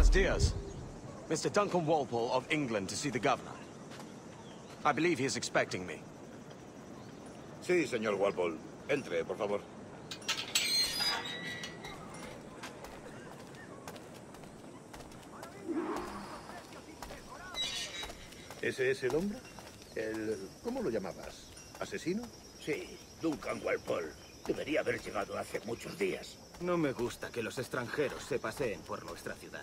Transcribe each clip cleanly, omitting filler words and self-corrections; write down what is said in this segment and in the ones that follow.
Buenos dias. Mr. Duncan Walpole of England to see the governor. I believe he is expecting me. Sí, señor Walpole. Entre, por favor. ¿Ese es el hombre? ¿Cómo lo llamabas? ¿Asesino? Sí, Duncan Walpole. Debería haber llegado hace muchos días. No me gusta que los extranjeros se paseen por nuestra ciudad.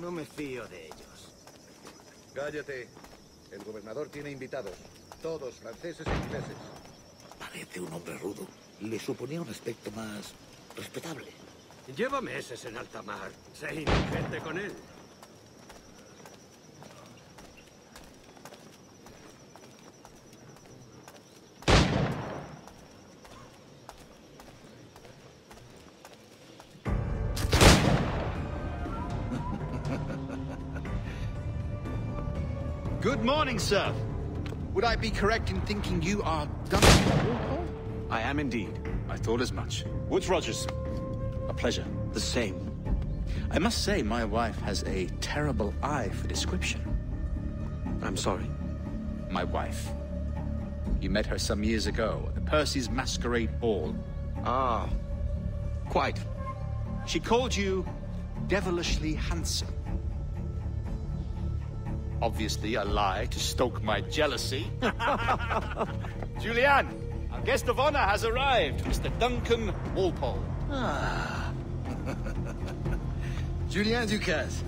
No me fío de ellos. Cállate. El gobernador tiene invitados. Todos franceses e ingleses. Parece un hombre rudo. Le suponía un aspecto más respetable. Lleva meses en alta mar. Sé indigente con él. Good morning, sir. Would I be correct in thinking you are Duncan Walpole? I am indeed. I thought as much. Woods Rogers. A pleasure. The same. I must say, my wife has a terrible eye for description. I'm sorry. My wife. You met her some years ago at the Percy's Masquerade Ball. Ah, quite. She called you devilishly handsome. Obviously a lie to stoke my jealousy. Julianne, our guest of honor has arrived, Mr. Duncan Walpole. Ah. Julien Ducasse.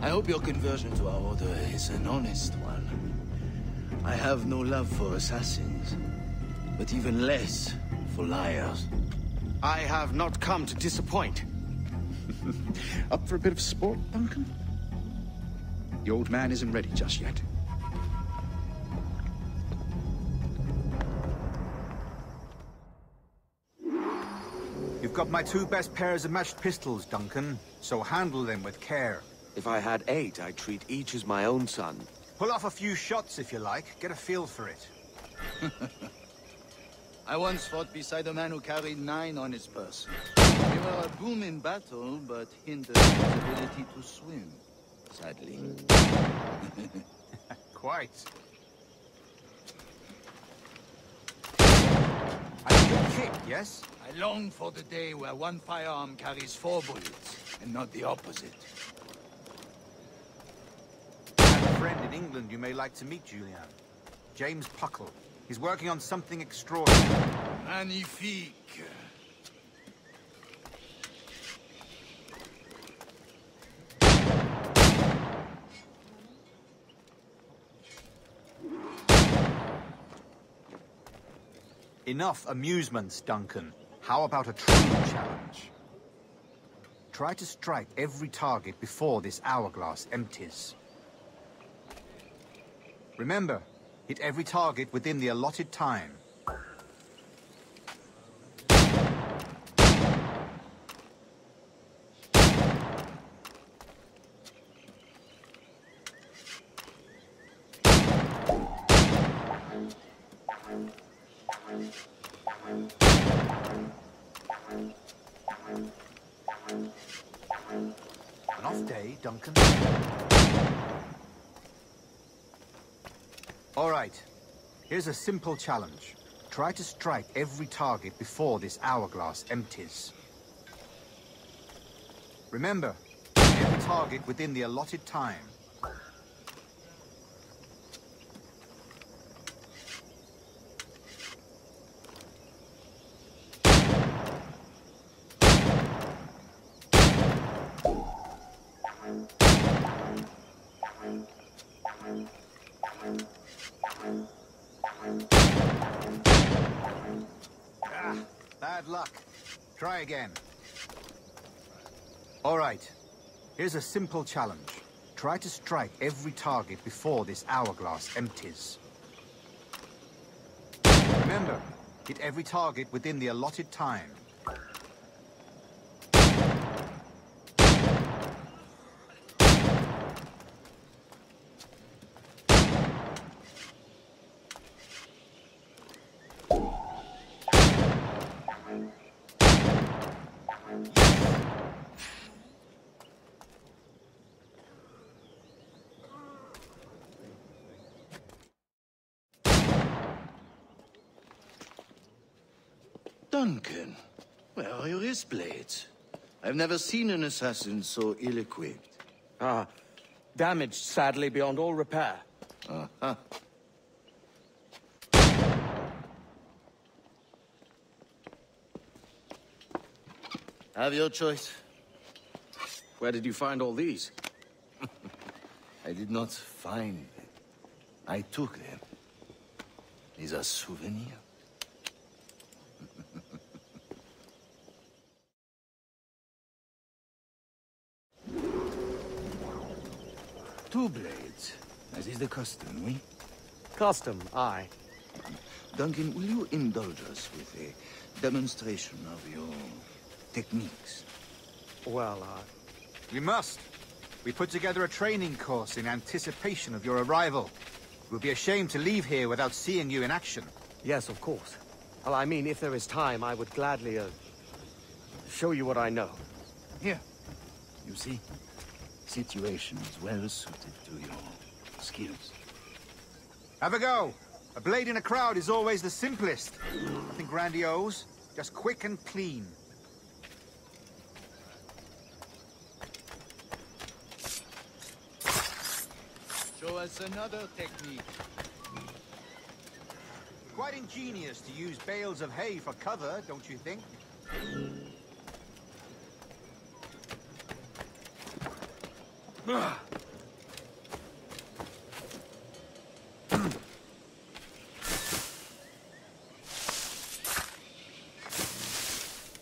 I hope your conversion to our order is an honest one. I have no love for assassins, but even less for liars. I have not come to disappoint. Up for a bit of sport, Duncan? The old man isn't ready just yet. You've got my 2 best pairs of matched pistols, Duncan, so handle them with care. If I had 8, I'd treat each as my own son. Pull off a few shots if you like, get a feel for it. I once fought beside a man who carried 9 on his person. They were a boom in battle, but hindered his ability to swim. Sadly. Quite. A good kick, yes? I long for the day where one firearm carries 4 bullets, and not the opposite. I have a friend in England you may like to meet, Julian. James Puckle. He's working on something extraordinary. Magnifique. Enough amusements, Duncan. How about a true challenge? Try to strike every target before this hourglass empties. Remember, hit every target within the allotted time. An off day, Duncan. All right. Here's a simple challenge. Try to strike every target before this hourglass empties. Remember, every target within the allotted time. Bad luck. Try again. All right. Here's a simple challenge. Try to strike every target before this hourglass empties. Remember, hit every target within the allotted time. Duncan, where are your wrist blades? I've never seen an assassin so ill-equipped. Ah, damaged sadly beyond all repair. Uh-huh. Have your choice. Where did you find all these? I did not find them. I took them. These are souvenirs. Two blades, as is the custom, oui? Custom, aye. Duncan, will you indulge us with a demonstration of your techniques? Well, We must. We put together a training course in anticipation of your arrival. It would be a shame to leave here without seeing you in action. yes, of course. Well, I mean, if there is time, I would gladly, show you what I know. Here. You see? Situation is well suited to your skills. Have a go. A blade in a crowd is always the simplest. Nothing grandiose, just quick and clean. Show us another technique. Quite ingenious to use bales of hay for cover, don't you think?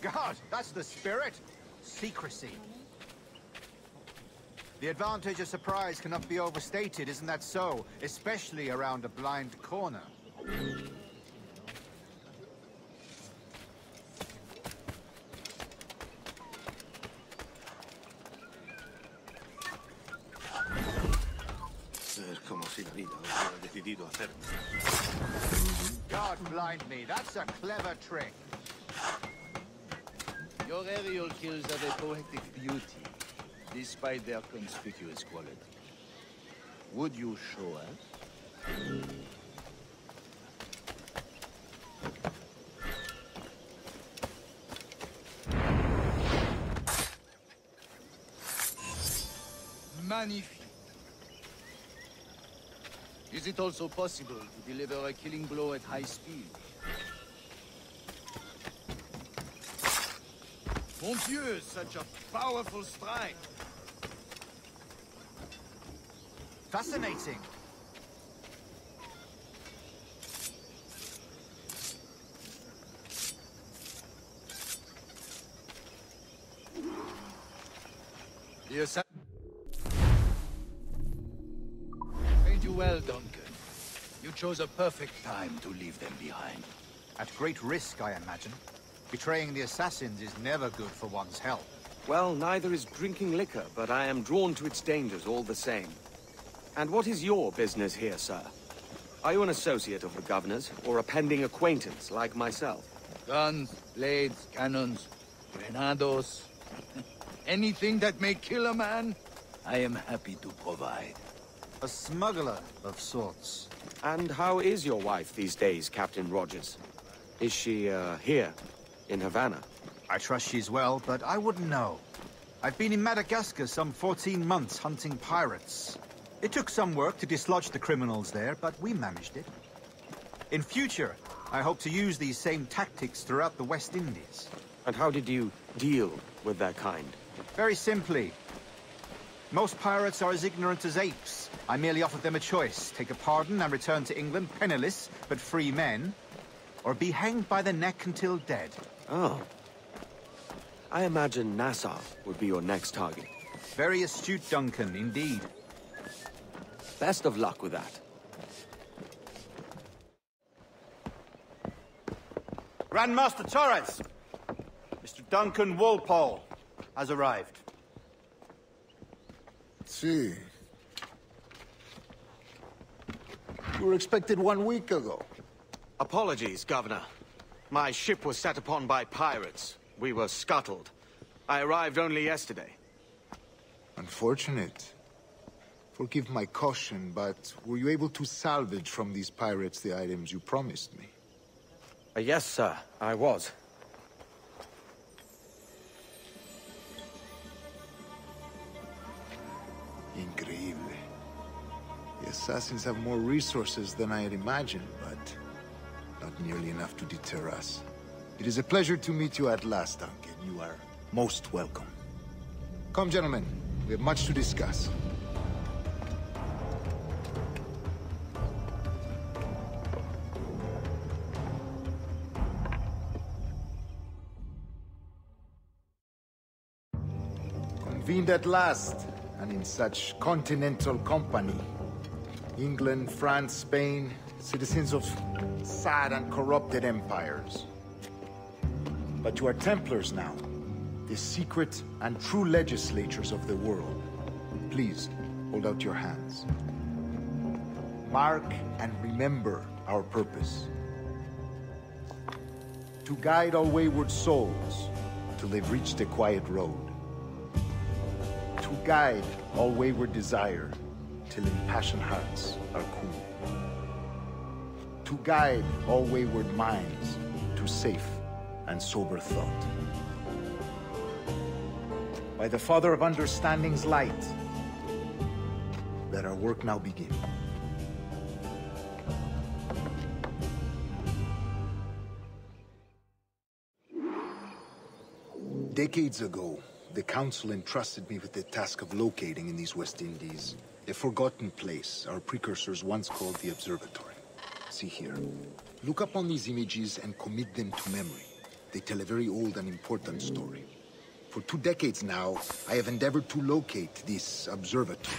God, that's the spirit. Secrecy. The advantage of surprise cannot be overstated, isn't that so? Especially around a blind corner. Es como si la vida hubiera decidido hacerme. God blind me, that's a clever trick. Your aerial kills have a poetic beauty, despite their conspicuous quality. Would you show us? Magnifique. Is it also possible to deliver a killing blow at high speed? Mon Dieu, such a powerful strike! Fascinating. Yes, trained you well, Duncan. You chose a perfect time to leave them behind. At great risk, I imagine. Betraying the assassins is never good for one's health. Well, neither is drinking liquor, but I am drawn to its dangers all the same. And what is your business here, sir? Are you an associate of the governor's, or a pending acquaintance like myself? Guns, blades, cannons, grenados. Anything that may kill a man, I am happy to provide. A smuggler of sorts. And how is your wife these days, Captain Rogers? Is she, here, in Havana? I trust she's well, but I wouldn't know. I've been in Madagascar some 14 months hunting pirates. It took some work to dislodge the criminals there, but we managed it. In future, I hope to use these same tactics throughout the West Indies. And how did you deal with that kind? Very simply. Most pirates are as ignorant as apes. I merely offered them a choice. Take a pardon and return to England penniless, but free men. Or be hanged by the neck until dead. Oh. I imagine Nassau would be your next target. Very astute, Duncan, indeed. Best of luck with that. Grandmaster Torres! Mr. Duncan Walpole has arrived. Sí. You were expected 1 week ago. Apologies, Governor. My ship was set upon by pirates. We were scuttled. I arrived only yesterday. Unfortunate. Forgive my caution, but were you able to salvage from these pirates the items you promised me? Yes, sir, I was. assassins have more resources than I had imagined, but not nearly enough to deter us. It is a pleasure to meet you at last, Duncan. You are most welcome. Come, gentlemen. We have much to discuss. Convened at last, and in such continental company. England, France, Spain, citizens of sad and corrupted empires. But you are Templars now, the secret and true legislators of the world. Please, hold out your hands. Mark and remember our purpose. To guide all wayward souls till they've reached the quiet road. To guide all wayward desire till impassioned hearts are cool. To guide all wayward minds to safe and sober thought. By the Father of Understanding's light, let our work now begin. Decades ago, the Council entrusted me with the task of locating in these West Indies a forgotten place our precursors once called the Observatory. See here. Look upon these images and commit them to memory. They tell a very old and important story. For 2 decades now, I have endeavored to locate this observatory,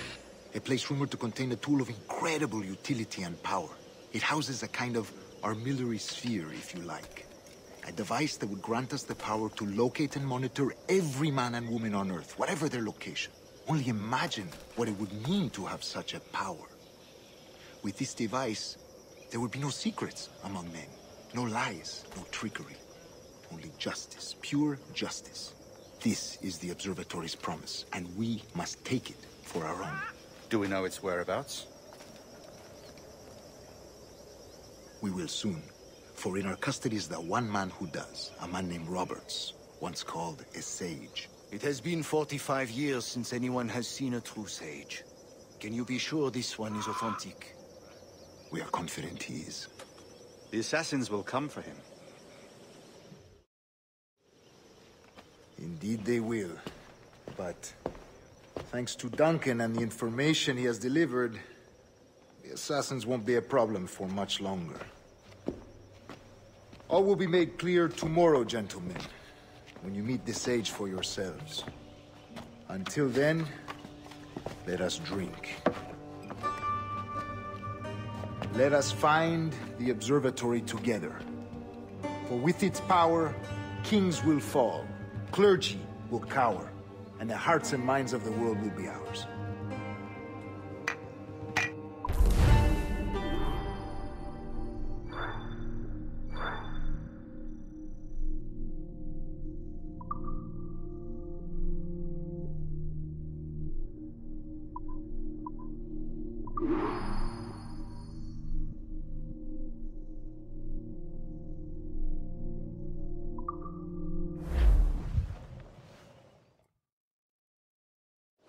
a place rumored to contain a tool of incredible utility and power. It houses a kind of armillary sphere, if you like. A device that would grant us the power to locate and monitor every man and woman on Earth, whatever their location. Only imagine what it would mean to have such a power. With this device, there would be no secrets among men, no lies, no trickery. Only justice, pure justice. This is the Observatory's promise, and we must take it for our own. Do we know its whereabouts? We will soon. For in our custody is that one man who does, a man named Roberts, once called a sage. It has been 45 years since anyone has seen a true sage. Can you be sure this one is authentic? We are confident he is. The assassins will come for him. Indeed they will. But thanks to Duncan and the information he has delivered, the assassins won't be a problem for much longer. All will be made clear tomorrow, gentlemen, when you meet the sage for yourselves. Until then, let us drink. Let us find the observatory together. For with its power, kings will fall, clergy will cower, and the hearts and minds of the world will be ours.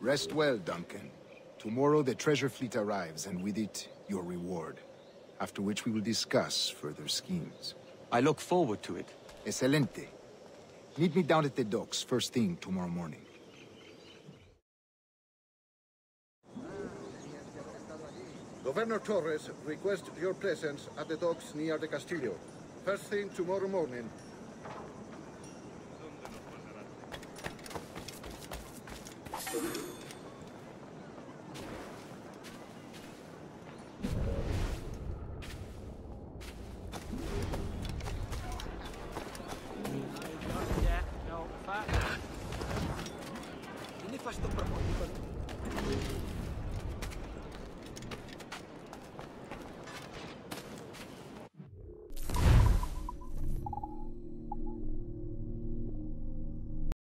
Rest well, Duncan. Tomorrow the treasure fleet arrives, and with it, your reward. After which we will discuss further schemes. I look forward to it. Excelente. Meet me down at the docks first thing tomorrow morning. Governor Torres requests your presence at the docks near the Castillo. First thing tomorrow morning.